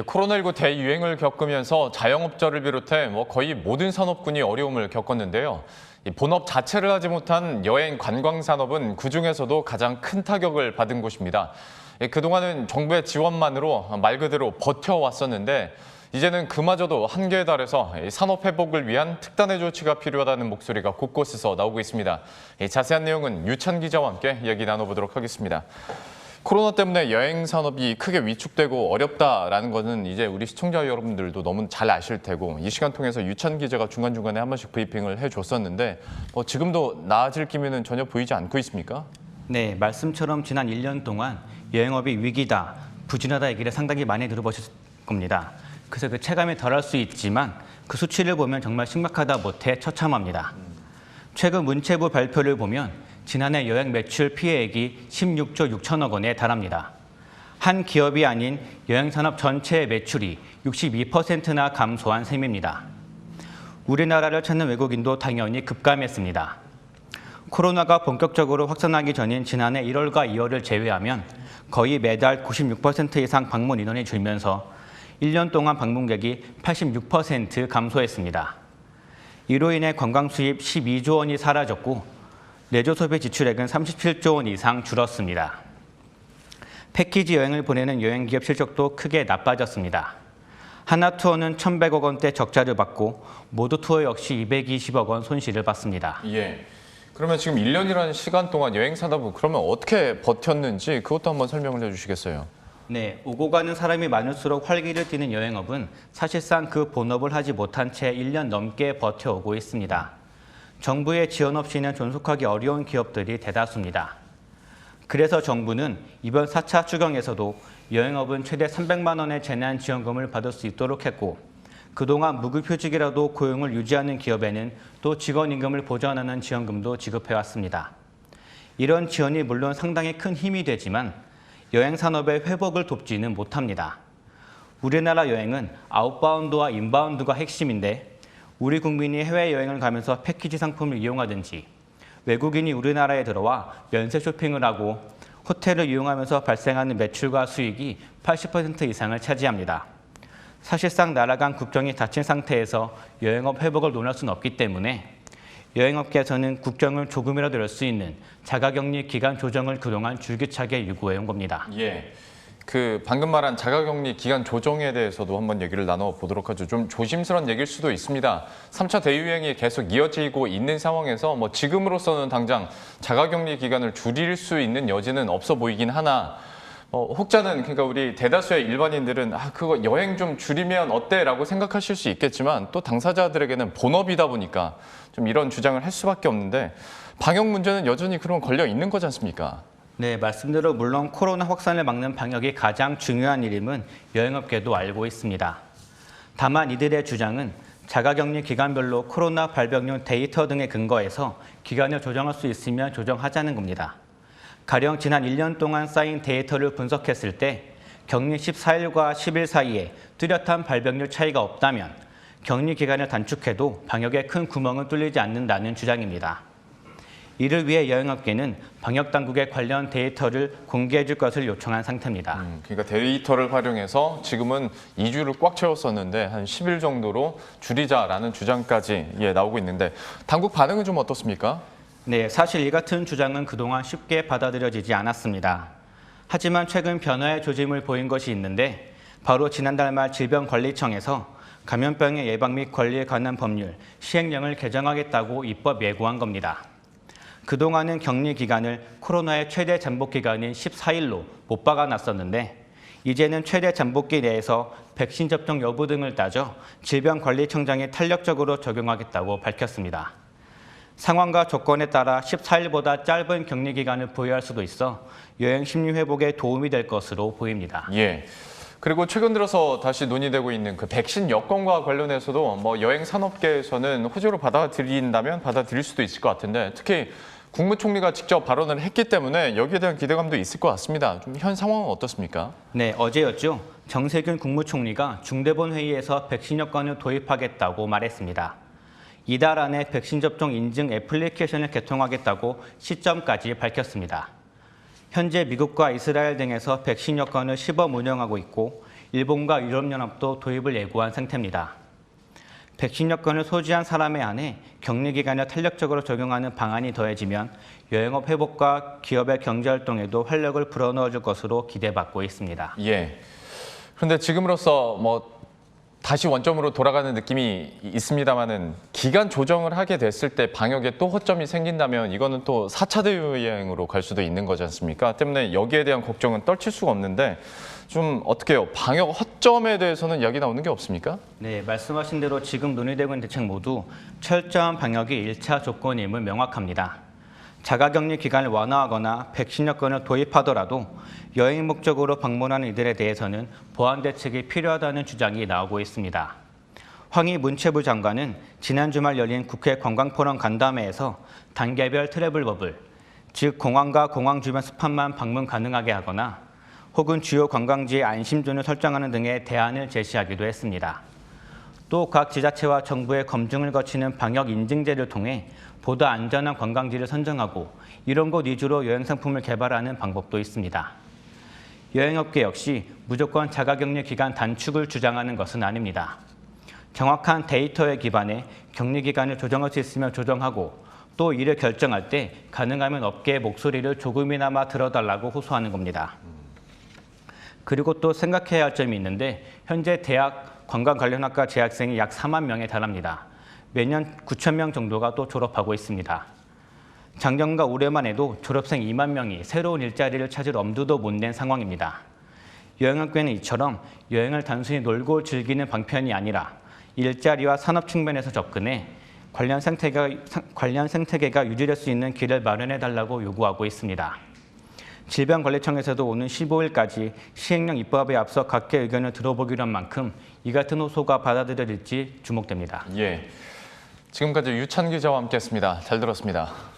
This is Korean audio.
코로나19 대유행을 겪으면서 자영업자를 비롯해 거의 모든 산업군이 어려움을 겪었는데요. 본업 자체를 하지 못한 여행 관광 산업은 그중에서도 가장 큰 타격을 받은 곳입니다. 그동안은 정부의 지원만으로 말 그대로 버텨왔었는데 이제는 그마저도 한계에 달해서 산업 회복을 위한 특단의 조치가 필요하다는 목소리가 곳곳에서 나오고 있습니다. 자세한 내용은 유찬 기자와 함께 이야기 나눠보도록 하겠습니다. 코로나 때문에 여행 산업이 크게 위축되고 어렵다라는 것은 이제 우리 시청자 여러분들도 너무 잘 아실 테고 이 시간 통해서 유찬 기자가 중간중간에 한 번씩 브리핑을 해줬었는데 지금도 나아질 기미는 전혀 보이지 않고 있습니까? 네, 말씀처럼 지난 1년 동안 여행업이 위기다, 부진하다 얘기를 상당히 많이 들어보셨을 겁니다. 그래서 그 체감이 덜할 수 있지만 그 수치를 보면 정말 심각하다 못해 처참합니다. 최근 문체부 발표를 보면 지난해 여행 매출 피해액이 16조 6천억 원에 달합니다. 한 기업이 아닌 여행산업 전체의 매출이 62%나 감소한 셈입니다. 우리나라를 찾는 외국인도 당연히 급감했습니다. 코로나가 본격적으로 확산하기 전인 지난해 1월과 2월을 제외하면 거의 매달 96% 이상 방문 인원이 줄면서 1년 동안 방문객이 86% 감소했습니다. 이로 인해 관광 수입 12조 원이 사라졌고 내조 소비 지출액은 37조 원 이상 줄었습니다. 패키지 여행을 보내는 여행기업 실적도 크게 나빠졌습니다. 하나투어는 1,100억 원대 적자를 받고 모두투어 역시 220억 원 손실을 봤습니다. 예. 그러면 지금 1년이라는 시간 동안 여행 산업은 그러면 어떻게 버텼는지 그것도 한번 설명을 해주시겠어요? 네, 오고 가는 사람이 많을수록 활기를 띠는 여행업은 사실상 그 본업을 하지 못한 채 1년 넘게 버텨오고 있습니다. 정부의 지원 없이는 존속하기 어려운 기업들이 대다수입니다. 그래서 정부는 이번 4차 추경에서도 여행업은 최대 300만 원의 재난지원금을 받을 수 있도록 했고 그동안 무급휴직이라도 고용을 유지하는 기업에는 또 직원임금을 보전하는 지원금도 지급해왔습니다. 이런 지원이 물론 상당히 큰 힘이 되지만 여행산업의 회복을 돕지는 못합니다. 우리나라 여행은 아웃바운드와 인바운드가 핵심인데 우리 국민이 해외여행을 가면서 패키지 상품을 이용하든지 외국인이 우리나라에 들어와 면세 쇼핑을 하고 호텔을 이용하면서 발생하는 매출과 수익이 80% 이상을 차지합니다. 사실상 나라 간 국경이 닫힌 상태에서 여행업 회복을 논할 수는 없기 때문에 여행업계에서는 국경을 조금이라도 열 수 있는 자가격리 기간 조정을 그동안 줄기차게 요구해온 겁니다. 예. 방금 말한 자가격리 기간 조정에 대해서도 한번 얘기를 나눠보도록 하죠. 좀 조심스러운 얘기일 수도 있습니다. 3차 대유행이 계속 이어지고 있는 상황에서 지금으로서는 당장 자가격리 기간을 줄일 수 있는 여지는 없어 보이긴 하나 혹자는 그러니까 우리 대다수의 일반인들은 그거 여행 좀 줄이면 어때? 라고 생각하실 수 있겠지만 또 당사자들에게는 본업이다 보니까 좀 이런 주장을 할 수밖에 없는데 방역 문제는 여전히 그럼 걸려 있는 거지 않습니까? 네, 말씀대로 물론 코로나 확산을 막는 방역이 가장 중요한 일임은 여행업계도 알고 있습니다. 다만 이들의 주장은 자가격리 기간별로 코로나 발병률 데이터 등에 근거해서 기간을 조정할 수 있으면 조정하자는 겁니다. 가령 지난 1년 동안 쌓인 데이터를 분석했을 때 격리 14일과 10일 사이에 뚜렷한 발병률 차이가 없다면 격리 기간을 단축해도 방역에 큰 구멍은 뚫리지 않는다는 주장입니다. 이를 위해 여행업계는 방역당국에 관련 데이터를 공개해 줄 것을 요청한 상태입니다. 그러니까 데이터를 활용해서 지금은 2주를 꽉 채웠었는데 한 10일 정도로 줄이자라는 주장까지 나오고 있는데 당국 반응은 좀 어떻습니까? 네, 사실 이 같은 주장은 그동안 쉽게 받아들여지지 않았습니다. 하지만 최근 변화의 조짐을 보인 것이 있는데 바로 지난달 말 질병관리청에서 감염병의 예방 및 관리에 관한 법률, 시행령을 개정하겠다고 입법 예고한 겁니다. 그동안은 격리 기간을 코로나의 최대 잠복 기간인 14일로 못 박아놨었는데 이제는 최대 잠복기 내에서 백신 접종 여부 등을 따져 질병관리청장이 탄력적으로 적용하겠다고 밝혔습니다. 상황과 조건에 따라 14일보다 짧은 격리 기간을 부여할 수도 있어 여행 심리 회복에 도움이 될 것으로 보입니다. 예. 그리고 최근 들어서 다시 논의되고 있는 백신 여건과 관련해서도 여행 산업계에서는 호재로 받아들인다면 받아들일 수도 있을 것 같은데 특히 국무총리가 직접 발언을 했기 때문에 여기에 대한 기대감도 있을 것 같습니다. 좀 현 상황은 어떻습니까? 네, 어제였죠. 정세균 국무총리가 중대본 회의에서 백신 여건을 도입하겠다고 말했습니다. 이달 안에 백신 접종 인증 애플리케이션을 개통하겠다고 시점까지 밝혔습니다. 현재 미국과 이스라엘 등에서 백신 여건을 시범 운영하고 있고 일본과 유럽연합도 도입을 예고한 상태입니다. 백신 여건을 소지한 사람에 한해 격리기간을 탄력적으로 적용하는 방안이 더해지면 여행업 회복과 기업의 경제활동에도 활력을 불어넣어줄 것으로 기대받고 있습니다. 예. 그런데 지금으로서 다시 원점으로 돌아가는 느낌이 있습니다만은 기간 조정을 하게 됐을 때 방역에 또 허점이 생긴다면 이거는 또 4차 대유행으로 갈 수도 있는 거지 않습니까? 때문에 여기에 대한 걱정은 떨칠 수가 없는데 좀 어떻게 해요? 방역 허점에 대해서는 이야기 나오는 게 없습니까? 네, 말씀하신 대로 지금 논의되고 있는 대책 모두 철저한 방역이 1차 조건임을 명확합니다. 자가격리 기간을 완화하거나 백신 여건을 도입하더라도 여행 목적으로 방문하는 이들에 대해서는 보완 대책이 필요하다는 주장이 나오고 있습니다. 황희 문체부 장관은 지난 주말 열린 국회 관광포럼 간담회에서 단계별 트래블 버블, 즉 공항과 공항 주변 스팟만 방문 가능하게 하거나 혹은 주요 관광지의 안심존을 설정하는 등의 대안을 제시하기도 했습니다. 또 각 지자체와 정부의 검증을 거치는 방역 인증제를 통해 보다 안전한 관광지를 선정하고 이런 곳 위주로 여행 상품을 개발하는 방법도 있습니다. 여행업계 역시 무조건 자가격리 기간 단축을 주장하는 것은 아닙니다. 정확한 데이터에 기반해 격리 기간을 조정할 수 있으면 조정하고 또 이를 결정할 때 가능하면 업계의 목소리를 조금이나마 들어달라고 호소하는 겁니다. 그리고 또 생각해야 할 점이 있는데 현재 대학 관광 관련 학과 재학생이 약 4만 명에 달합니다. 매년 9천 명 정도가 또 졸업하고 있습니다. 작년과 올해만 해도 졸업생 2만 명이 새로운 일자리를 찾을 엄두도 못 낸 상황입니다. 여행업계는 이처럼 여행을 단순히 놀고 즐기는 방편이 아니라 일자리와 산업 측면에서 접근해 관련 생태계가 유지될 수 있는 길을 마련해달라고 요구하고 있습니다. 질병관리청에서도 오는 15일까지 시행령 입법에 앞서 각계 의견을 들어보기로 한 만큼 이 같은 호소가 받아들여질지 주목됩니다. 예. 지금까지 유찬 기자와 함께했습니다. 잘 들었습니다.